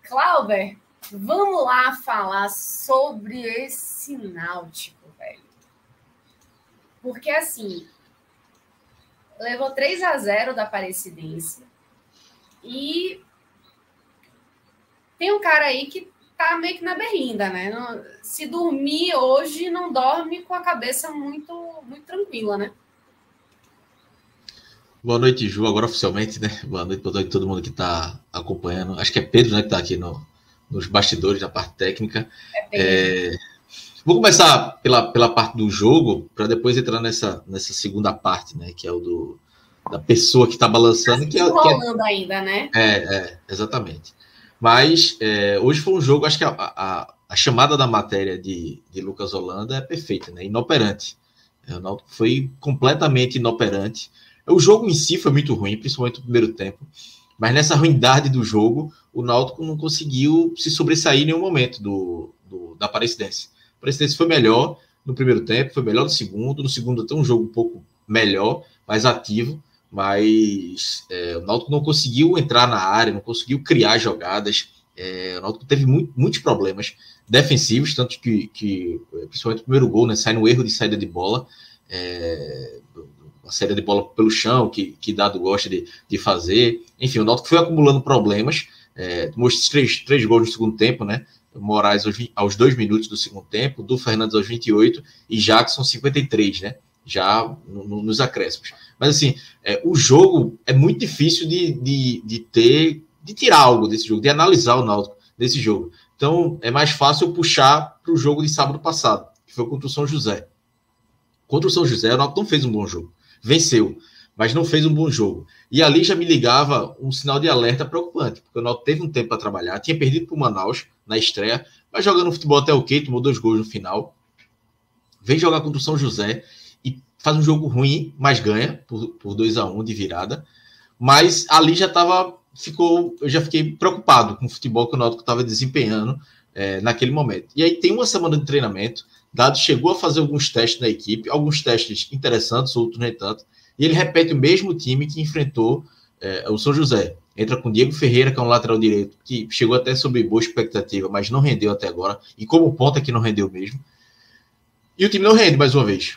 Clauber, vamos lá falar sobre esse Náutico, velho. Porque, assim, levou 3-0 da Aparecidense e tem um cara aí que tá meio que na berlinda, né? Se dormir hoje, não dorme com a cabeça muito, muito tranquila, né? Boa noite, Ju, agora oficialmente, né? Boa noite para todo mundo que está acompanhando. Acho que é Pedro, né, que está aqui nos bastidores, da parte técnica. Vou começar pela parte do jogo, para depois entrar nessa segunda parte, né? Que é o da pessoa que está balançando. Que rolando ainda, né? Exatamente. Mas hoje foi um jogo, acho que a chamada da matéria de Lucas Holanda é perfeita, né? Inoperante. O Náutico foi completamente inoperante. O jogo em si foi muito ruim, principalmente no primeiro tempo. Mas nessa ruindade do jogo, o Náutico não conseguiu se sobressair em nenhum momento da Aparecidense. A Aparecidense foi melhor no primeiro tempo, foi melhor no segundo. No segundo até um jogo um pouco melhor, mais ativo. Mas o Náutico não conseguiu entrar na área, não conseguiu criar jogadas. O Náutico teve muitos problemas defensivos, tanto que principalmente o primeiro gol, né, sai no erro de saída de bola. Uma série de bola pelo chão, que Dado gosta de fazer. Enfim, o Náutico foi acumulando problemas. Mostrou três gols no segundo tempo, né? Moraes aos 2 minutos do segundo tempo, Du Fernandes aos 28 e Jackson 53, né? Já nos acréscimos. Mas assim, o jogo é muito difícil de tirar algo desse jogo, de analisar o Náutico desse jogo. Então, é mais fácil puxar para o jogo de sábado passado, que foi contra o São José. Contra o São José, o Náutico não fez um bom jogo. Venceu, mas não fez um bom jogo. E ali já me ligava um sinal de alerta preocupante, porque o Náutico teve um tempo para trabalhar, tinha perdido para o Manaus na estreia, mas jogando futebol até ok, tomou 2 gols no final. Vem jogar contra o São José e faz um jogo ruim, mas ganha por 2-1 de virada. Mas ali eu já fiquei preocupado com o futebol que o Náutico estava desempenhando naquele momento. E aí tem uma semana de treinamento, Dado chegou a fazer alguns testes na equipe, alguns testes interessantes, outros nem tanto, e ele repete o mesmo time que enfrentou o São José. Entra com Diego Ferreira, que é um lateral direito, que chegou até sob boa expectativa, mas não rendeu até agora, e como ponta que não rendeu mesmo. E o time não rende, mais uma vez.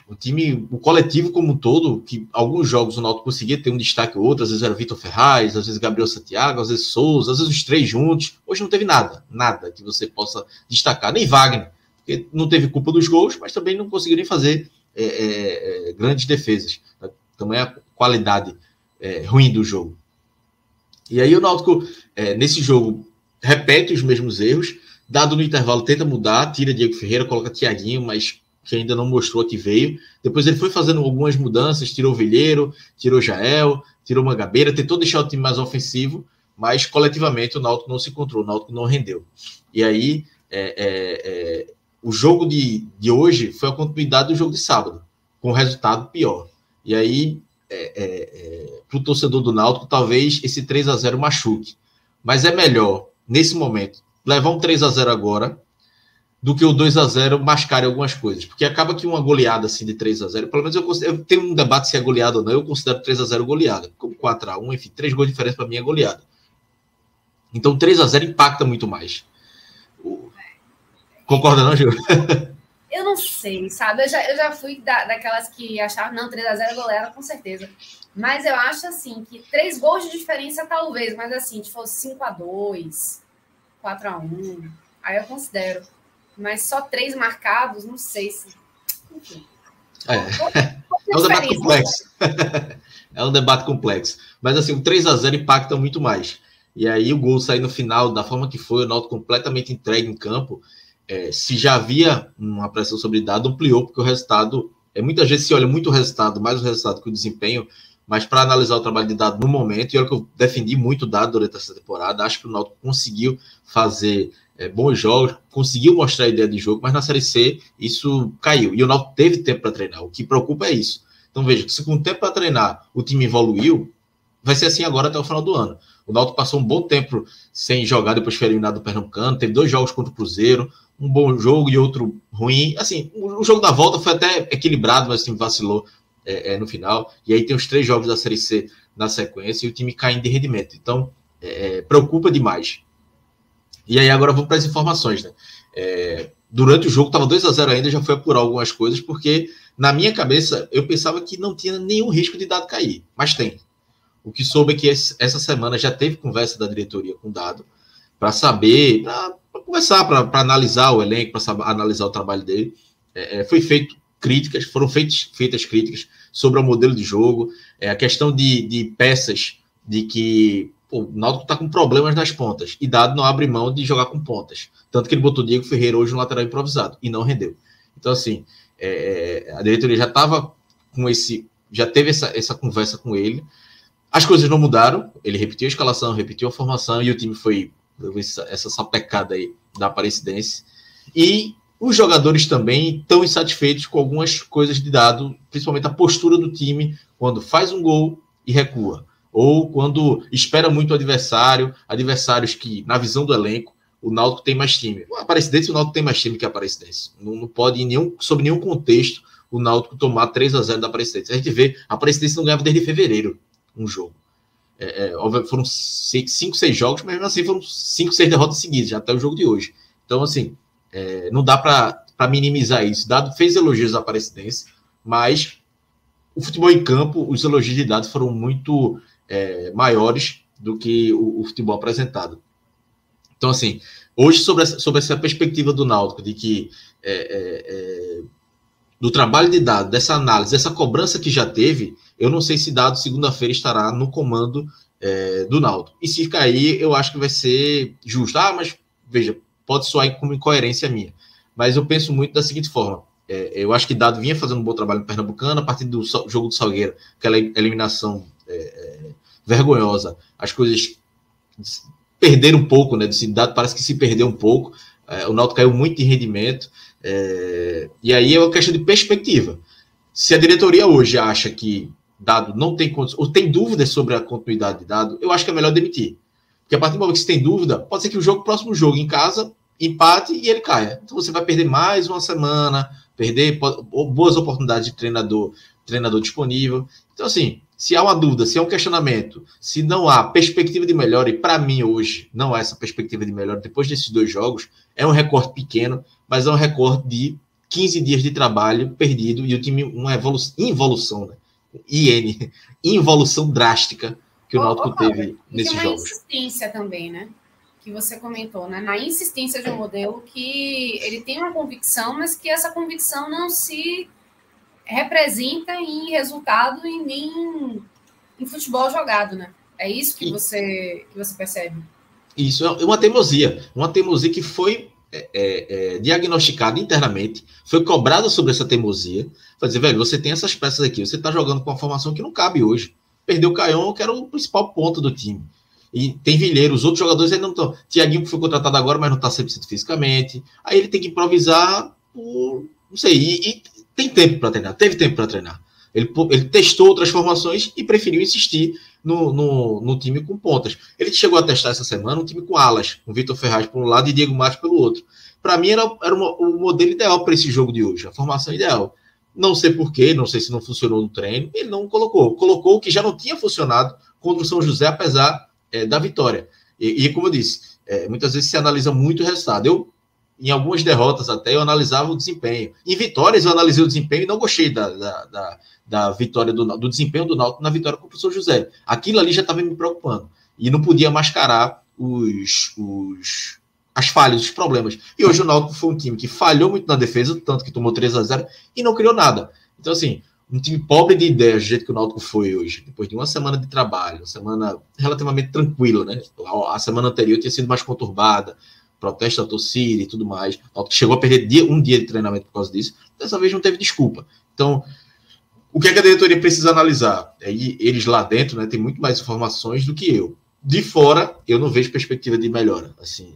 O coletivo como um todo, que alguns jogos o Náutico conseguia ter um destaque ou outro, às vezes era Vitor Ferraz, às vezes Gabriel Santiago, às vezes Souza, às vezes os 3 juntos. Hoje não teve nada que você possa destacar, nem Wagner, porque não teve culpa dos gols, mas também não conseguiu nem fazer grandes defesas. Também a qualidade ruim do jogo. E aí o Náutico, nesse jogo, repete os mesmos erros, Dado no intervalo, tenta mudar, tira Diego Ferreira, coloca Thiaguinho, mas que ainda não mostrou que veio. Depois ele foi fazendo algumas mudanças, tirou o Vilheiro, tirou o Jael, tirou o Mangabeira, tentou deixar o time mais ofensivo, mas coletivamente o Náutico não se encontrou, o Náutico não rendeu. E aí o jogo de hoje foi a continuidade do jogo de sábado, com um resultado pior. E aí, para o torcedor do Náutico, talvez esse 3-0 machuque. Mas é melhor, nesse momento, levar um 3-0 agora, do que o 2-0 mascare algumas coisas. Porque acaba que uma goleada assim de 3-0, pelo menos eu tenho um debate se é goleada ou não, eu considero 3-0 goleada. Como 4-1, enfim, 3 gols de diferença para mim é goleada. Então 3-0 impacta muito mais. Concorda não, Gil? Eu não sei, sabe? Eu já fui daquelas que achavam, não, 3-0 goleada, com certeza. Mas eu acho assim, que 3 gols de diferença talvez, mas assim, se fosse 5-2, 4-1, aí eu considero. Mas só 3 marcados, não sei se... Enfim. É um debate complexo. É um debate complexo. Mas assim, o 3-0 impacta muito mais. E aí o gol sair no final, da forma que foi, o Náutico completamente entregue em campo, se já havia uma pressão sobre Dado, ampliou, porque o resultado... muitas vezes se olha muito o resultado, mais o resultado que o desempenho, mas para analisar o trabalho de Dado no momento, e olha que eu defendi muito o Dado durante essa temporada, acho que o Náutico conseguiu fazer bons jogos, conseguiu mostrar a ideia de jogo, mas na Série C isso caiu. E o Náutico teve tempo para treinar. O que preocupa é isso. Então veja, se com tempo para treinar o time evoluiu, vai ser assim agora até o final do ano. O Náutico passou um bom tempo sem jogar, depois foi eliminado do Pernambucano, teve 2 jogos contra o Cruzeiro, um bom jogo e outro ruim. Assim, o jogo da volta foi até equilibrado, mas o time vacilou no final. E aí tem os 3 jogos da Série C na sequência e o time caindo de rendimento. Então, preocupa demais. E aí agora vamos para as informações, né? Durante o jogo estava 2-0 ainda, já foi apurar algumas coisas, porque na minha cabeça eu pensava que não tinha nenhum risco de Dado cair, mas tem. O que soube é que essa semana já teve conversa da diretoria com o Dado, para saber, para conversar, para analisar o elenco, para analisar o trabalho dele. Foi feito críticas, foram feitas críticas sobre o modelo de jogo, a questão de peças, de que o Náutico está com problemas nas pontas, e Dado não abre mão de jogar com pontas. Tanto que ele botou Diego Ferreira hoje no lateral improvisado, e não rendeu. Então, assim, a diretoria já estava com já teve essa conversa com ele. As coisas não mudaram, ele repetiu a escalação, repetiu a formação, e o time foi essa sapecada aí da Aparecidense. E os jogadores também estão insatisfeitos com algumas coisas de Dado, principalmente a postura do time quando faz um gol e recua, ou quando espera muito o adversário, adversários que, na visão do elenco, o Náutico tem mais time. O Aparecidense, o Náutico tem mais time que a Aparecidense. Não pode, sob nenhum contexto, o Náutico tomar 3-0 da Aparecidense. A gente vê, a Aparecidense não ganhava desde fevereiro um jogo. Foram 5, 6 jogos, mas mesmo assim foram 5, 6 derrotas seguidas, já até o jogo de hoje. Então, assim, não dá para minimizar isso. Dado fez elogios à Aparecidense, mas o futebol em campo, os elogios de Dado foram muito maiores do que o futebol apresentado. Então, assim, hoje, sobre essa perspectiva do Náutico, de que do trabalho de Dado, dessa análise, dessa cobrança que já teve, eu não sei se Dado segunda-feira estará no comando do Náutico. E se cair, eu acho que vai ser justo. Mas veja, pode soar como incoerência minha. Mas eu penso muito da seguinte forma. Eu acho que Dado vinha fazendo um bom trabalho no Pernambucano, a partir do jogo do Salgueiro, aquela eliminação vergonhosa, as coisas perderam um pouco, né? Dado parece que se perdeu um pouco. O Náutico caiu muito de rendimento. E aí é uma questão de perspectiva. Se a diretoria hoje acha que Dado não tem condições, ou tem dúvidas sobre a continuidade de Dado, eu acho que é melhor demitir. Porque a partir do momento que você tem dúvida, pode ser que o próximo jogo em casa empate e ele caia. Então você vai perder mais uma semana, perder boas oportunidades de treinador disponível. Então, assim, se há uma dúvida, se há um questionamento, se não há perspectiva de melhora, e para mim hoje não há essa perspectiva de melhora depois desses 2 jogos, é um recorte pequeno, mas é um recorte de 15 dias de trabalho perdido e o time uma involução, né? Involução drástica que o Náutico teve nesses jogos. E uma insistência também, né? Que você comentou, né? Na insistência de um modelo que ele tem uma convicção, mas que essa convicção não se representa em resultado e nem em futebol jogado, né? É isso que você percebe? Isso é uma teimosia que foi diagnosticada internamente, foi cobrada sobre essa teimosia. Vai dizer, velho, você tem essas peças aqui, você está jogando com uma formação que não cabe hoje. Perdeu o Caion, que era o principal ponto do time. E tem Vilheiro, os outros jogadores ainda não estão. Tiaguinho foi contratado agora, mas não está 100% fisicamente. Aí ele tem que improvisar não sei, e tem tempo para treinar, teve tempo para treinar. Ele testou outras formações e preferiu insistir no time com pontas. Ele chegou a testar essa semana um time com alas, com Vitor Ferraz por um lado e Diego Matos pelo outro. Para mim era o modelo ideal para esse jogo de hoje, a formação ideal. Não sei porquê, não sei se não funcionou no treino, ele não colocou. Colocou o que já não tinha funcionado contra o São José, apesar da vitória. E como eu disse, muitas vezes se analisa muito o resultado. Em algumas derrotas até, eu analisava o desempenho. Em vitórias, eu analisei o desempenho e não gostei da vitória do desempenho do Náutico na vitória contra o São José. Aquilo ali já estava me preocupando. E não podia mascarar as falhas, os problemas. E hoje o Náutico foi um time que falhou muito na defesa, tanto que tomou 3-0 e não criou nada. Então, assim, um time pobre de ideias, do jeito que o Náutico foi hoje, depois de uma semana de trabalho, uma semana relativamente tranquila, né? A semana anterior tinha sido mais conturbada, protesto da torcida e tudo mais. O Náutico chegou a perder um dia de treinamento por causa disso. Dessa vez não teve desculpa. Então, o que a diretoria precisa analisar? Eles lá dentro, né, tem muito mais informações do que eu. De fora, eu não vejo perspectiva de melhora. Assim,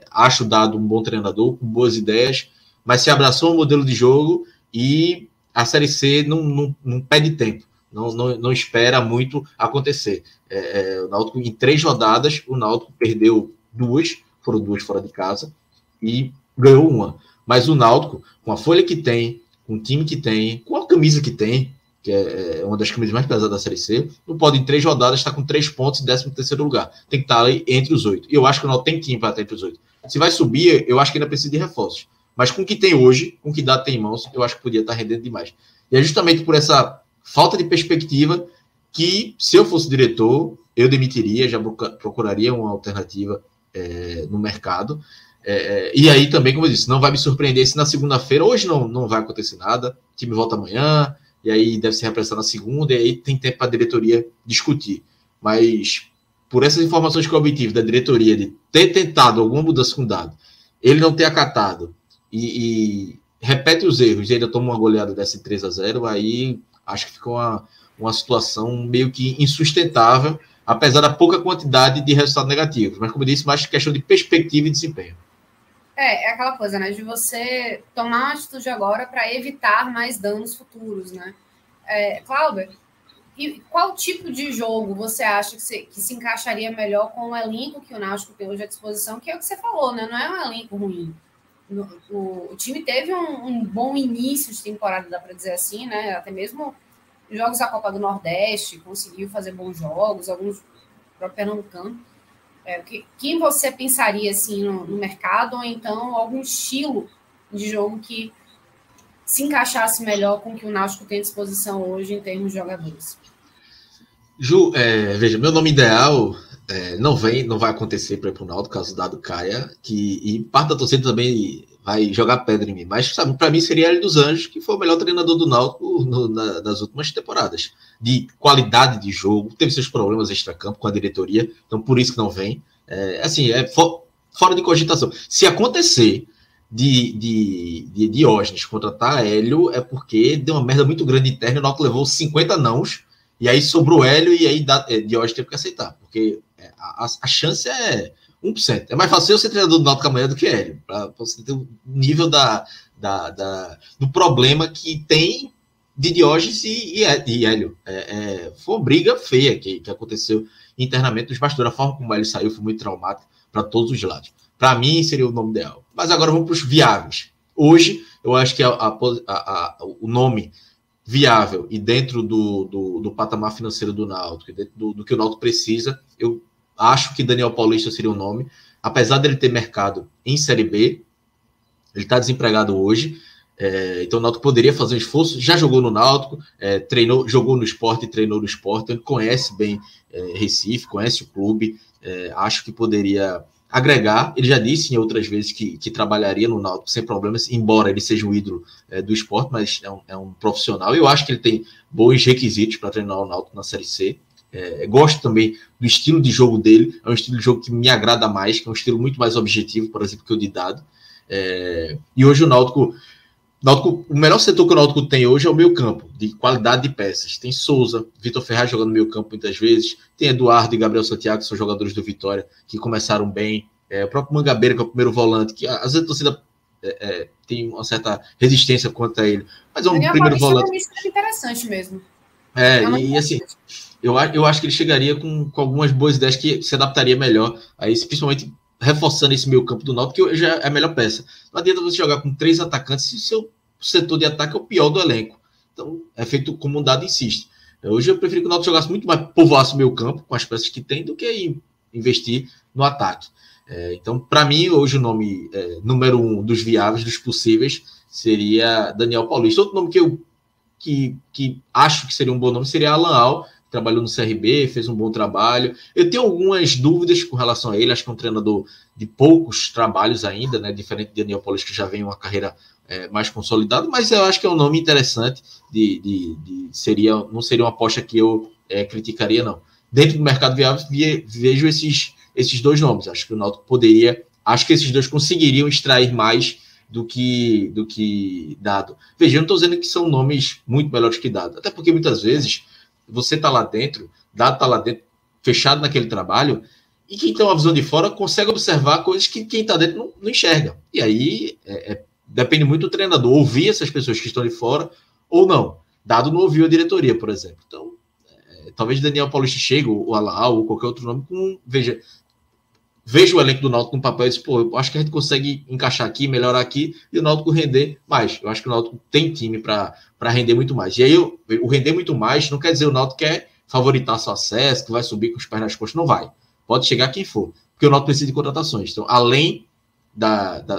acho Dado um bom treinador, com boas ideias, mas se abraçou um modelo de jogo e a Série C não pede tempo. Não espera muito acontecer. O Náutico, em 3 rodadas, o Náutico perdeu 2, foram 2 fora de casa, e ganhou 1. Mas o Náutico, com a folha que tem, com o time que tem, com a camisa que tem, que é uma das camisas mais pesadas da Série C, não pode em 3 rodadas estar com 3 pontos em 13º lugar. Tem que estar aí entre os 8. E eu acho que o Náutico tem time para estar entre os 8. Se vai subir, eu acho que ainda precisa de reforços. Mas com o que tem hoje, com o que dá tem em mãos, eu acho que podia estar rendendo demais. E é justamente por essa falta de perspectiva que, se eu fosse diretor, eu demitiria, já procuraria uma alternativa no mercado. E aí também, como eu disse, não vai me surpreender se na segunda-feira, hoje não vai acontecer nada, o time volta amanhã, e aí deve ser representado na segunda, e aí tem tempo para a diretoria discutir. Mas, por essas informações que eu obtive da diretoria de ter tentado alguma mudança com o dado, ele não ter acatado e repete os erros e ainda toma uma goleada dessa 3-0, aí acho que ficou uma situação meio que insustentável, apesar da pouca quantidade de resultados negativos. Mas, como eu disse, mais questão de perspectiva e desempenho. É aquela coisa, né? De você tomar uma atitude agora para evitar mais danos futuros, né? Cláudio, e qual tipo de jogo você acha que se encaixaria melhor com o elenco que o Náutico tem hoje à disposição? Que é o que você falou, né? Não é um elenco ruim. O time teve um bom início de temporada, dá para dizer assim, né? Até mesmo jogos da Copa do Nordeste, conseguiu fazer bons jogos, alguns para o Pernambucano. Quem você pensaria assim no mercado, ou então algum estilo de jogo que se encaixasse melhor com o que o Náutico tem à disposição hoje em termos de jogadores? Ju, veja, meu nome ideal não vai acontecer para ir para o Náutico, caso o dado caia, e parte da torcida também vai jogar pedra em mim, mas sabe, para mim seria Hélio dos Anjos, que foi o melhor treinador do Náutico nas últimas temporadas, de qualidade de jogo, teve seus problemas extracampo com a diretoria, então por isso que não vem. Fora de cogitação. Se acontecer de Diógenes contratar Hélio, é porque deu uma merda muito grande interna, o Náutico levou 50 nãos, e aí sobrou Hélio, e aí Diógenes teve que aceitar, porque a chance é 1%. É mais fácil eu ser treinador do Náutico amanhã do que Hélio, para você ter o nível do problema que tem de Diógenes e Hélio. Foi uma briga feia que aconteceu internamente nos bastidores. A forma como ele saiu foi muito traumática para todos os lados. Para mim, seria o nome ideal. Mas agora vamos para os viáveis. Hoje, eu acho que o nome viável e dentro do patamar financeiro do Náutico, dentro do que o Náutico precisa, eu acho que Daniel Paulista seria o nome. Apesar dele ter mercado em Série B, ele está desempregado hoje. Então o Náutico poderia fazer um esforço, já jogou no Náutico, jogou no Sport e treinou no Sport, ele conhece bem Recife, conhece o clube, acho que poderia agregar. Ele já disse em outras vezes que trabalharia no Náutico sem problemas, embora ele seja um ídolo do Sport, mas é um profissional, e eu acho que ele tem bons requisitos para treinar o Náutico na Série C. Gosto também do estilo de jogo dele, é um estilo de jogo que me agrada mais, que é um estilo muito mais objetivo, por exemplo, que o de Dado. E hoje o Náutico, o melhor setor que o Náutico tem hoje é o meio campo, de qualidade de peças. Tem Souza, Vitor Ferraz jogando no meio campo muitas vezes, tem Eduardo e Gabriel Santiago, que são jogadores do Vitória, que começaram bem, o próprio Mangabeira, que é o primeiro volante, que às vezes a torcida tem uma certa resistência contra ele, mas é um primeiro volante. É interessante mesmo. E assim, eu acho que ele chegaria com algumas boas ideias que se adaptaria melhor a isso, principalmente reforçando esse meio campo do Náutico, que já é a melhor peça. Não adianta você jogar com 3 atacantes se o seu setor de ataque é o pior do elenco. Então, é feito como o Dado insiste. Hoje eu prefiro que o Náutico jogasse muito mais, povoasse o meio campo com as peças que tem, do que investir no ataque. Então, para mim, hoje o nome número 1 dos viáveis, dos possíveis, seria Daniel Paulista. Outro nome que acho que seria um bom nome seria Alan Al, trabalhou no CRB, fez um bom trabalho. Eu tenho algumas dúvidas com relação a ele, acho que é um treinador de poucos trabalhos ainda, né? Diferente de Daniel Paulista, que já vem uma carreira mais consolidada, mas eu acho que é um nome interessante, não seria uma aposta que eu criticaria, não. Dentro do mercado viável, vejo esses dois nomes. Acho que o Náutico acho que esses dois conseguiriam extrair mais do que Dado. Veja, eu não estou dizendo que são nomes muito melhores que Dado, até porque muitas vezes você está lá dentro, Dado está lá dentro, fechado naquele trabalho, e quem tem uma visão de fora consegue observar coisas que quem está dentro não enxerga. E aí depende muito do treinador ouvir essas pessoas que estão de fora ou não. Dado não ouviu a diretoria, por exemplo. Então, talvez Daniel Paulista chegue, ou Alau, ou qualquer outro nome, veja, vejo o elenco do Náutico no papel e digo, pô, eu acho que a gente consegue encaixar aqui, melhorar aqui, e o Náutico render mais. Eu acho que o Náutico tem time para render muito mais. E aí, o render muito mais não quer dizer o Náutico quer favoritar seu acesso, que vai subir com os pés nas costas, não vai. Pode chegar quem for, porque o Náutico precisa de contratações. Então, além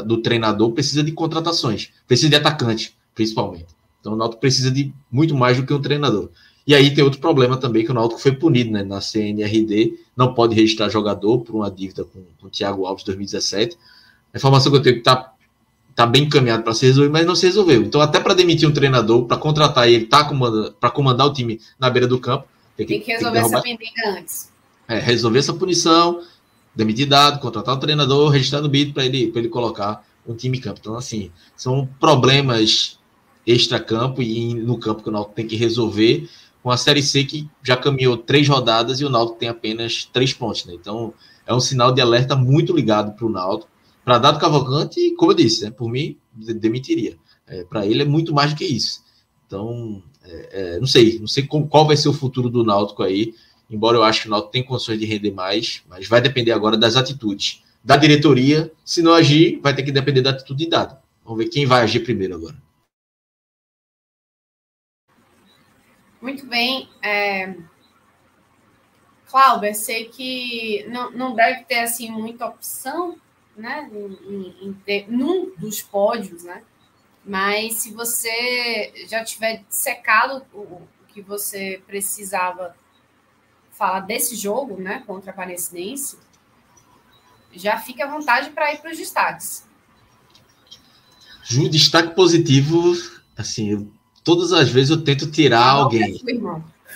do treinador, precisa de contratações, precisa de atacante, principalmente. Então, o Náutico precisa de muito mais do que um treinador. E aí tem outro problema também, que o Náutico foi punido, né, na CNRD, não pode registrar jogador por uma dívida com o Thiago Alves 2017. A informação que eu tenho é que tá bem encaminhado para se resolver, mas não se resolveu. Então, até para demitir um treinador, para contratar ele, para comandar o time na beira do campo, tem que resolver essa pendenga antes. Resolver essa punição, demitir dado, contratar um treinador, registrar no BID para ele colocar um time em campo. Então, assim, são problemas extra-campo e no campo que o Náutico tem que resolver, com a Série C que já caminhou 3 rodadas e o Náutico tem apenas 3 pontos, né? Então, é um sinal de alerta muito ligado para o Náutico. Para Dado Cavalcante, como eu disse, né, por mim, demitiria. Para ele é muito mais do que isso. Então, não sei qual vai ser o futuro do Náutico aí, embora eu acho que o Náutico tem condições de render mais, mas vai depender agora das atitudes da diretoria. Se não agir, vai ter que depender da atitude de Dado. Vamos ver quem vai agir primeiro agora. Muito bem. Cláudio, sei que não deve ter assim muita opção, né, num dos pódios, né? Mas se você já tiver secado o que você precisava falar desse jogo, né, contra a Aparecidense, já fica à vontade para ir para os destaques. Ju, destaque positivo, assim, todas as vezes eu tento tirar alguém.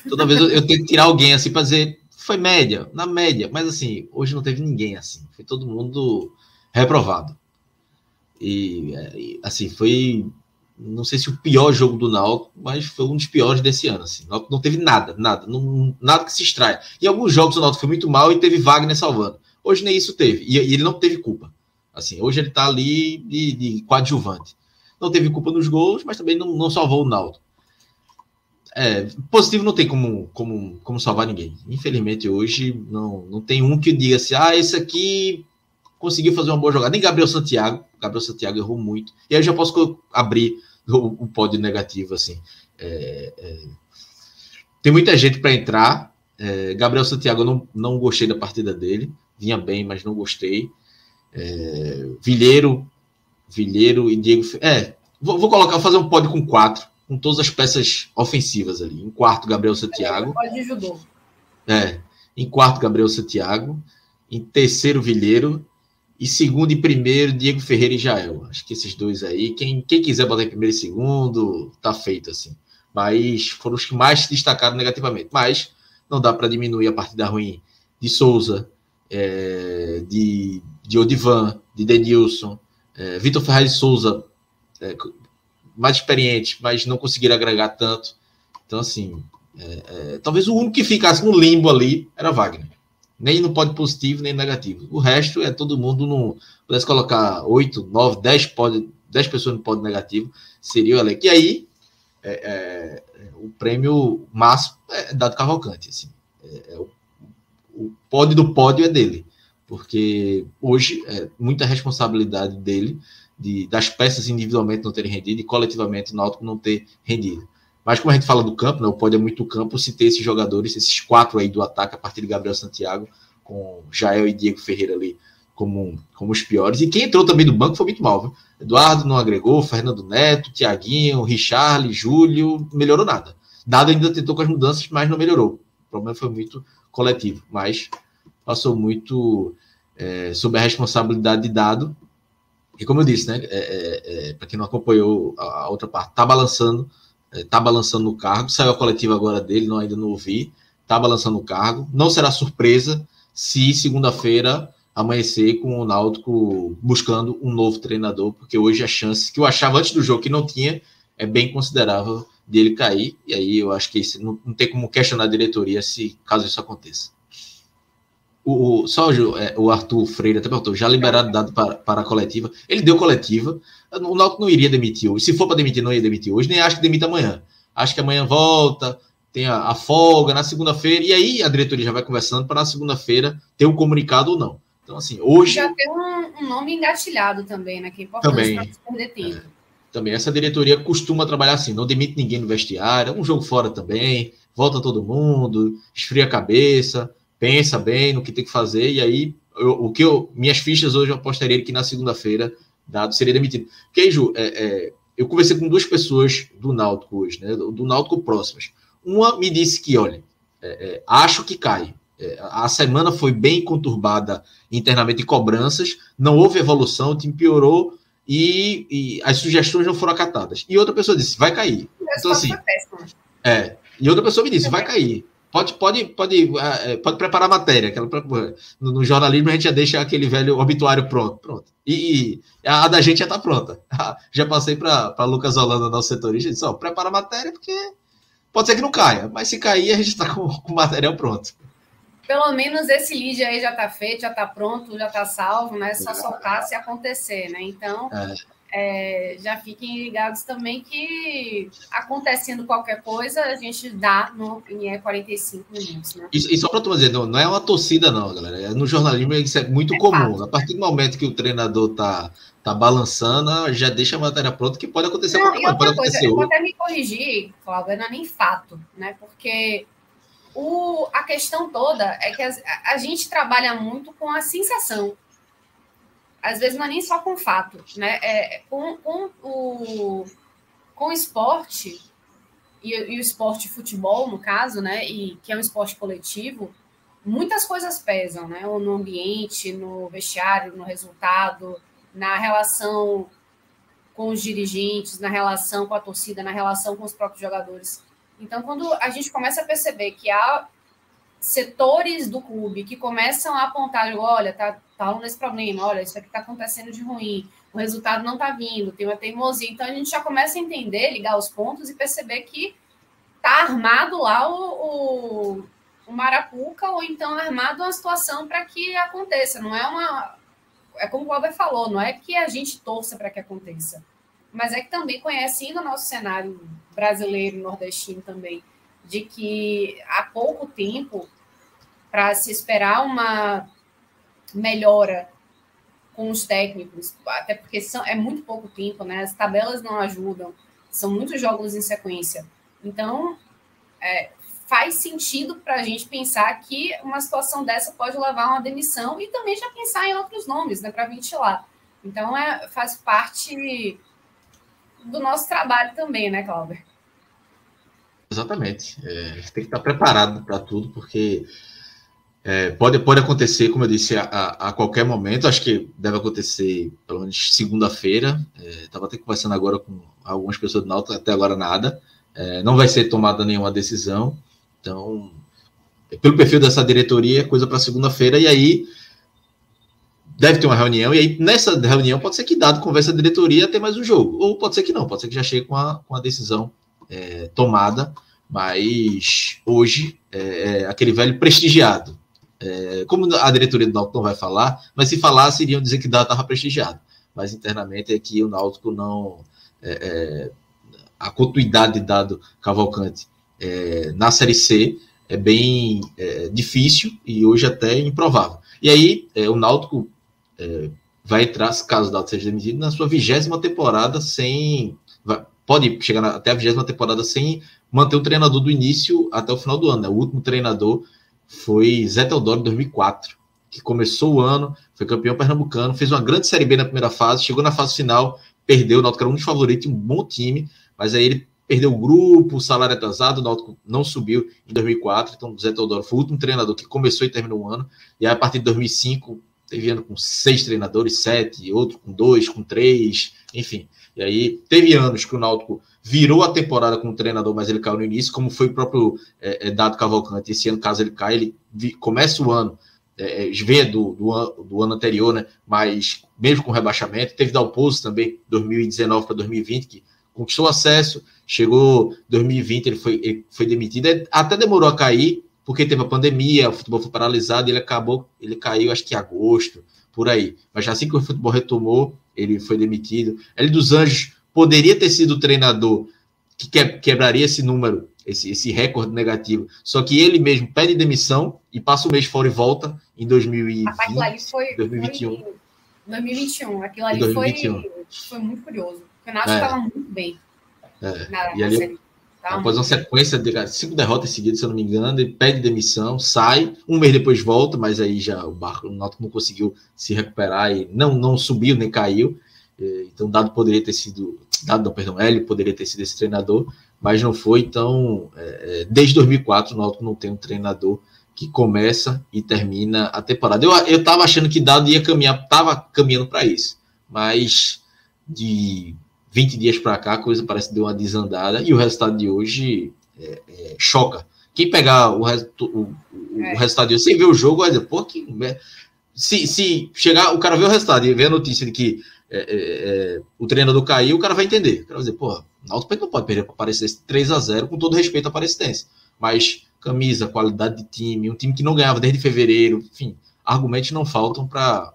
Toda vez eu tento tirar alguém assim para dizer, foi média, na média, mas assim, hoje não teve ninguém assim, foi todo mundo reprovado. E assim, foi, não sei se o pior jogo do Náutico, mas foi um dos piores desse ano, assim. Não teve nada que se extraia. Em alguns jogos o Náutico foi muito mal e teve Wagner salvando. Hoje nem isso teve, e ele não teve culpa. Assim, hoje ele tá ali de coadjuvante. Não teve culpa nos gols, mas também não salvou o Náutico. Positivo não tem como salvar ninguém. Infelizmente, hoje não tem um que diga assim, esse aqui conseguiu fazer uma boa jogada. Nem Gabriel Santiago. Gabriel Santiago errou muito. E aí eu já posso abrir o pódio negativo, assim. Tem muita gente para entrar. Gabriel Santiago, eu não gostei da partida dele. Vinha bem, mas não gostei. Vilheiro e Diego... Vou fazer um pódio com 4, com todas as peças ofensivas ali. Em quarto, Gabriel Santiago. Pódio de judô. Em quarto, Gabriel Santiago. Em terceiro, Vilheiro. E segundo e primeiro, Diego Ferreira e Jael. Acho que esses dois aí, quem quiser botar em primeiro e segundo, tá feito, assim. Mas foram os que mais se destacaram negativamente. Mas não dá para diminuir a partida ruim de Souza, de Odivan, de Denilson, Vitor Ferraz de Souza, mais experiente, mas não conseguiram agregar tanto. Então, assim, talvez o único que ficasse no limbo ali era Wagner. Nem no pódio positivo, nem negativo. O resto todo mundo não pudesse colocar 8, 9, 10 pessoas no pódio negativo, seria o elenco. E aí, o prêmio máximo é Dado Cavalcante. Assim. O pódio do pódio é dele. Porque hoje é muita responsabilidade dele, das peças individualmente não terem rendido e coletivamente o Náutico não ter rendido. Mas como a gente fala do campo, né, o pódio é muito campo, se ter esses jogadores, esses 4 aí do ataque, a partir de Gabriel Santiago, com Jael e Diego Ferreira ali como os piores. E quem entrou também do banco foi muito mal, viu? Eduardo não agregou, Fernando Neto, Thiaguinho, Richarli, Júlio, não melhorou nada. Dado ainda tentou com as mudanças, mas não melhorou. O problema foi muito coletivo, mas passou muito sob a responsabilidade de Dado. E como eu disse, né, para quem não acompanhou a outra parte, tá balançando no cargo, saiu a coletiva agora dele, ainda não ouvi, tá balançando no cargo, não será surpresa se segunda-feira amanhecer com o Náutico buscando um novo treinador, porque hoje a chance que eu achava antes do jogo que não tinha é bem considerável dele cair, e aí eu acho que não tem como questionar a diretoria caso isso aconteça. O Arthur Freire até perguntou, já liberado dado para a coletiva. Ele deu coletiva. O Náutico não iria demitir hoje. Se for para demitir, não ia demitir hoje. Nem acho que demita amanhã. Acho que amanhã volta, tem a folga na segunda-feira. E aí a diretoria já vai conversando para na segunda-feira ter um comunicado ou não. Então, assim, hoje... Já tem um nome engatilhado também, né? Que é importante para não perder tempo. Também, essa diretoria costuma trabalhar assim, não demite ninguém no vestiário, é um jogo fora também, volta todo mundo, esfria a cabeça, pensa bem no que tem que fazer, e aí, minhas fichas hoje eu apostaria que na segunda-feira, Dado seria demitido. Porque, Ju, eu conversei com duas pessoas do Náutico hoje, né, do Náutico próximas. Uma me disse que, olha, acho que cai. A semana foi bem conturbada internamente em cobranças, não houve evolução, o time piorou e as sugestões não foram acatadas. E outra pessoa disse, vai cair. Então, assim, e outra pessoa me disse, vai cair. Pode preparar a matéria. No jornalismo a gente já deixa aquele velho obituário pronto. E a da gente já está pronta. Já passei para Lucas Holanda, nosso setorista, e disse, prepara a matéria porque pode ser que não caia, mas se cair a gente está com o material pronto. Pelo menos esse lead aí já está feito, já está pronto, já está salvo, né? É só soltar se acontecer, né? Então, já fiquem ligados também que acontecendo qualquer coisa, a gente dá em 45 minutos, né? E só para tu dizer, não é uma torcida não, galera. No jornalismo isso é muito comum. Fato, a partir do momento que o treinador tá balançando, já deixa a matéria pronta, que pode acontecer qualquer coisa. Pode acontecer eu vou até me corrigir, Cláudio, não é nem fato, né? Porque a questão toda é que a gente trabalha muito com a sensação. Às vezes não é nem só com fato, né? Com o esporte, e o esporte futebol, no caso, né? E que é um esporte coletivo, muitas coisas pesam, né? No ambiente, no vestiário, no resultado, na relação com os dirigentes, na relação com a torcida, na relação com os próprios jogadores. Então, quando a gente começa a perceber que há setores do clube que começam a apontar, olha, tá rolando esse problema, olha, isso aqui está acontecendo de ruim, o resultado não está vindo, tem uma teimosia. Então, a gente já começa a entender, ligar os pontos e perceber que está armado lá o Marapuca, ou então armado uma situação para que aconteça. Não é como o Cláudio falou, não é que a gente torça para que aconteça, mas é que também conhecendo o nosso cenário brasileiro, nordestino também, de que há pouco tempo para se esperar uma melhora com os técnicos, até porque é muito pouco tempo, né? As tabelas não ajudam, são muitos jogos em sequência. Então, faz sentido para a gente pensar que uma situação dessa pode levar a uma demissão e também já pensar em outros nomes, né, para ventilar. Então, faz parte do nosso trabalho também, né, Cláudio? Exatamente. Tem que estar preparado para tudo, porque pode acontecer, como eu disse, a qualquer momento. Acho que deve acontecer pelo menos segunda-feira. Estava até conversando agora com algumas pessoas do Náutico, até agora nada. Não vai ser tomada nenhuma decisão. Então, pelo perfil dessa diretoria, é coisa para segunda-feira, e aí deve ter uma reunião, e aí nessa reunião pode ser que dado conversa a diretoria ter mais um jogo, ou pode ser que não, pode ser que já chegue com a decisão tomada, mas hoje é aquele velho prestigiado. Como a diretoria do Náutico não vai falar, mas se falasse, iriam dizer que Dado estava prestigiado, mas internamente é que o Náutico não... a continuidade de Dado Cavalcante na Série C é bem difícil e hoje até improvável. E aí o Náutico vai entrar, caso o Dado seja demitido, na sua 20ª temporada pode chegar até a 20ª temporada sem manter o treinador do início até o final do ano, né? O último treinador foi Zé Teodoro, em 2004, que começou o ano, foi campeão pernambucano, fez uma grande Série B na primeira fase, chegou na fase final, perdeu, o Náutico era um dos favoritos, um bom time, mas aí ele perdeu o grupo, o salário atrasado, o Náutico não subiu em 2004, então o Zé Teodoro foi o último treinador que começou e terminou o ano, e aí a partir de 2005, teve ano com 6 treinadores, 7, outro com 2, com 3, enfim. E aí teve anos que o Náutico virou a temporada com o treinador, mas ele caiu no início, como foi o próprio Dado Cavalcante. Esse ano, caso ele caia, ele começa o ano, vem do ano anterior, né? Mas mesmo com rebaixamento, teve Dalpozo também, 2019 para 2020, que conquistou acesso, chegou 2020, ele foi demitido, até demorou a cair, porque teve a pandemia, o futebol foi paralisado, ele caiu acho que em agosto, por aí. Mas assim que o futebol retomou, ele foi demitido. Hélio dos Anjos poderia ter sido o treinador que quebraria esse número esse recorde negativo. Só que ele mesmo pede demissão e passa o mês fora e volta em 2020, Aquilo ali foi 2021. 2021. Aquilo ali 2021. foi muito curioso. O Náutico estava muito bem. E ali, após uma sequência de 5 derrotas seguidas, se eu não me engano, ele pede demissão, sai, um mês depois volta, mas aí já o Náutico não conseguiu se recuperar e não subiu nem caiu. Então, Dado poderia ter sido... Hélio poderia ter sido esse treinador, mas não foi. Então, desde 2004, o Náutico não tem um treinador que começa e termina a temporada. Eu estava achando que Dado ia caminhar, estava caminhando para isso, mas de 20 dias para cá a coisa parece que deu uma desandada e o resultado de hoje choca. Quem pegar o resultado de hoje sem ver o jogo vai dizer, pô, que... Se chegar, o cara vê o resultado e vê a notícia de que o treinador caiu, o cara vai entender. O cara vai dizer, porra, o Náutico não pode perder para Aparecidense 3-0, com todo respeito à Aparecidense. Mas camisa, qualidade de time, um time que não ganhava desde fevereiro, enfim, argumentos não faltam para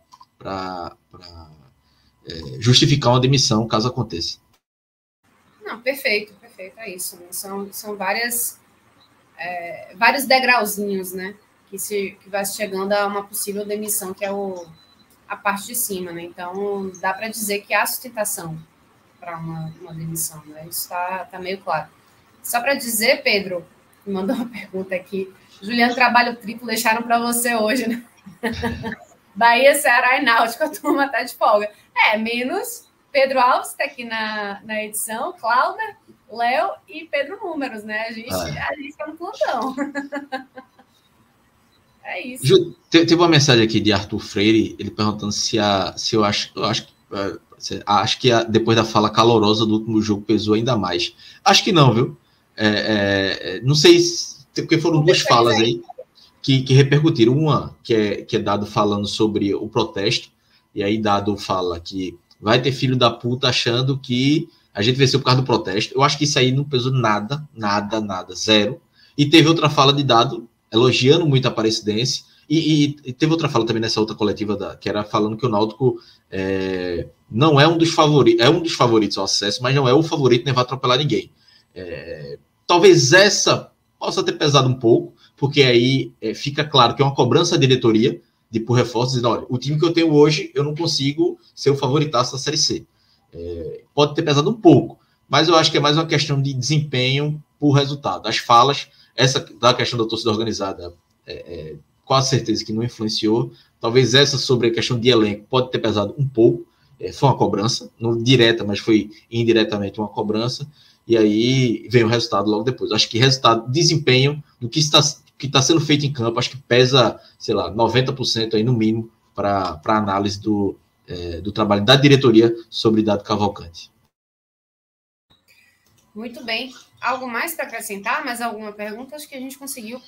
justificar uma demissão, caso aconteça. Não, perfeito, é isso. Né? São vários degrauzinhos, né? Que vai chegando a uma possível demissão, que é a parte de cima, né? Então, dá para dizer que há sustentação para uma demissão, né? Isso tá meio claro. Só para dizer, Pedro, me mandou uma pergunta aqui. Juliano, trabalho triplo deixaram para você hoje, né? Bahia, Ceará e Náutico, a turma tá de folga. Menos Pedro Alves, que tá aqui na edição, Cláudia, Léo e Pedro Números, né? A gente tá no plantão. É isso. Teve uma mensagem aqui de Arthur Freire, ele perguntando se eu acho que depois da fala calorosa do último jogo pesou ainda mais. Acho que não, viu? Não sei porque foram duas falas aí que repercutiram. Uma que é Dado falando sobre o protesto, e aí Dado fala que vai ter filho da puta achando que a gente venceu por causa do protesto. Eu acho que isso aí não pesou nada, zero. E teve outra fala de Dado elogiando muito a Aparecidense, e teve outra fala também nessa outra coletiva, que era falando que o Náutico não é um dos favoritos ao acesso, mas não é o favorito, nem vai atropelar ninguém. Talvez essa possa ter pesado um pouco, porque aí fica claro que é uma cobrança da diretoria por reforços, dizendo, olha, o time que eu tenho hoje, eu não consigo ser o favoritaço da Série C. Pode ter pesado um pouco, mas eu acho que é mais uma questão de desempenho por resultado. As falas, essa da questão da torcida organizada, quase certeza que não influenciou. Talvez essa sobre a questão de elenco pode ter pesado um pouco. Foi uma cobrança, não direta, mas foi indiretamente uma cobrança. E aí vem o resultado logo depois. Acho que resultado, desempenho do que está sendo feito em campo, acho que pesa, sei lá, 90% aí no mínimo para análise do trabalho da diretoria sobre Dado Cavalcante. Muito bem. Algo mais para acrescentar? Mais alguma pergunta? Acho que a gente conseguiu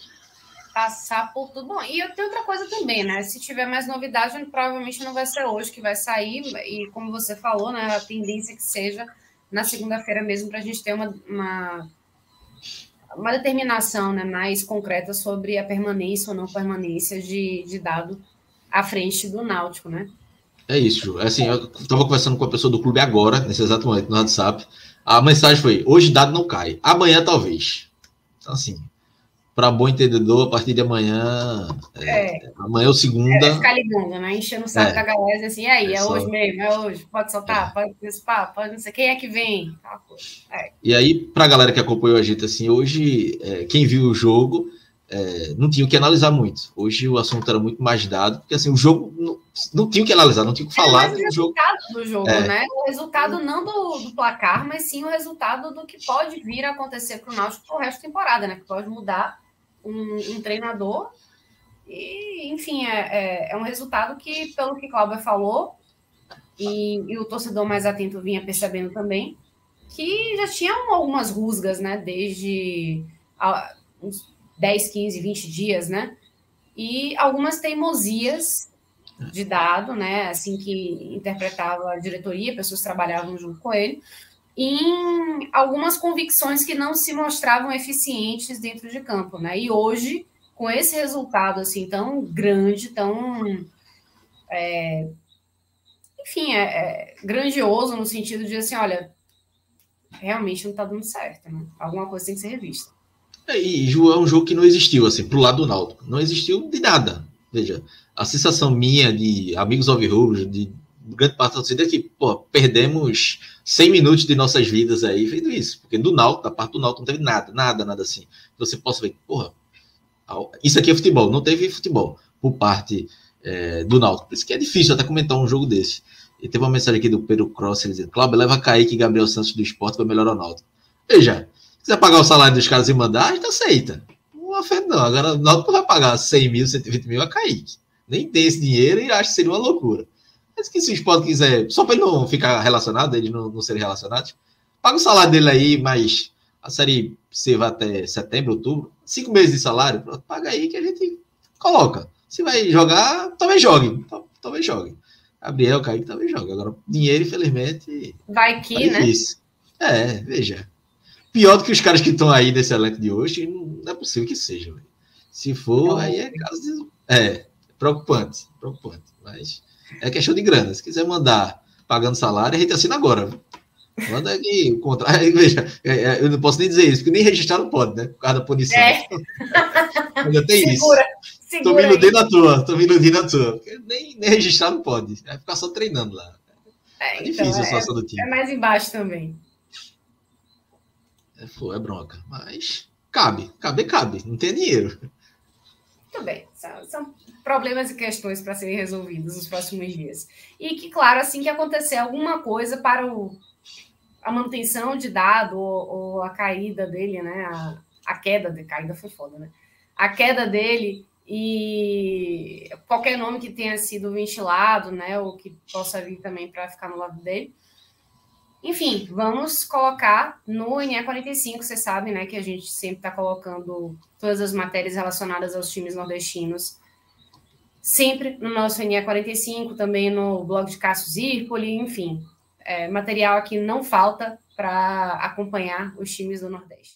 passar por tudo. Bom, e eu tenho outra coisa também, né? Se tiver mais novidade, provavelmente não vai ser hoje que vai sair. E como você falou, né? A tendência é que seja na segunda-feira mesmo, para a gente ter uma determinação, né, mais concreta sobre a permanência ou não permanência de Dado à frente do Náutico, né? É isso, Ju. Assim, eu estava conversando com a pessoa do clube agora, nesse exato momento, no WhatsApp. A mensagem foi, hoje Dado não cai, amanhã talvez. Então, assim, para bom entendedor, a partir de amanhã, amanhã é o segunda. Ficar ligando, né? Enchendo o saco da galera, assim, e aí, é hoje mesmo, é hoje, pode soltar, pode participar, pode não sei, quem é que vem? E aí, para a galera que acompanhou a gente, assim, hoje, quem viu o jogo, não tinha o que analisar muito. Hoje o assunto era muito mais dado, porque assim, o jogo não tinha o que analisar, não tinha o que falar do resultado do jogo, né? O resultado não do placar, mas sim o resultado do que pode vir a acontecer para o Náutico pro resto da temporada, né? Que pode mudar um treinador e, enfim, é um resultado que, pelo que Cláudia falou, e o torcedor mais atento vinha percebendo também, que já tinham algumas rusgas, né? Desde uns 10, 15, 20 dias, né? E algumas teimosias de Dado, né? Assim que interpretava a diretoria, pessoas trabalhavam junto com ele, em algumas convicções que não se mostravam eficientes dentro de campo, né? E hoje, com esse resultado assim tão grande, tão enfim, grandioso no sentido de assim, olha, realmente não está dando certo, né? Alguma coisa tem que ser revista. E Ju, é um jogo que não existiu, assim, pro lado do Náutico. Não existiu de nada. Veja, a sensação minha de amigos alvirrubros, de grande parte da torcida é que, pô, perdemos 100 minutos de nossas vidas aí vendo isso. Porque do Náutico, da parte do Náutico, não teve nada assim. Você possa ver, porra, isso aqui é futebol. Não teve futebol por parte do Náutico. Por isso que é difícil até comentar um jogo desse. E teve uma mensagem aqui do Pedro Cross, ele dizendo, Cláudio, leva Kaique e Gabriel Santos do Sport, vai melhorar o Náutico. Veja, se quiser pagar o salário dos caras e mandar, a gente aceita. Não afeta não. Agora o Náutico vai pagar 100 mil, 120 mil a Kaique. Nem tem esse dinheiro e acho que seria uma loucura. Mas que se o Sport quiser, só para ele não ficar relacionado, ele não serem relacionados, paga o salário dele aí, mas a Série C vai até setembro, outubro, 5 meses de salário, pronto, paga aí que a gente coloca. Se vai jogar, talvez jogue. Talvez jogue. Gabriel, Kaique talvez jogue. Agora, dinheiro, infelizmente. Vai que, né? Veja. Pior do que os caras que estão aí nesse elenco de hoje, não é possível que seja. Véio. Se for, aí é caso de. Preocupante. Mas é questão de grana. Se quiser mandar pagando salário, a gente assina agora. Manda aqui o contrato. Veja, eu não posso nem dizer isso, porque nem registrar não pode, né? Por causa da punição. Ainda tem segura, isso. Tô me iludendo à toa. Nem registrar não pode. Vai ficar só treinando lá. É difícil então, a situação do time. É mais embaixo também. É bronca. Mas cabe. Não tem dinheiro. Muito bem. São problemas e questões para serem resolvidos nos próximos dias. E que, claro, assim que acontecer alguma coisa para a manutenção de dado ou a caída dele, né? A queda de caída foi foda, né? A queda dele e qualquer nome que tenha sido ventilado, né? Ou que possa vir também para ficar no lado dele. Enfim, vamos colocar no NE45, você sabe, né? Que a gente sempre está colocando todas as matérias relacionadas aos times nordestinos. Sempre no nosso NE45, também no blog de Cássio Zirpoli, enfim. Material aqui não falta para acompanhar os times do Nordeste.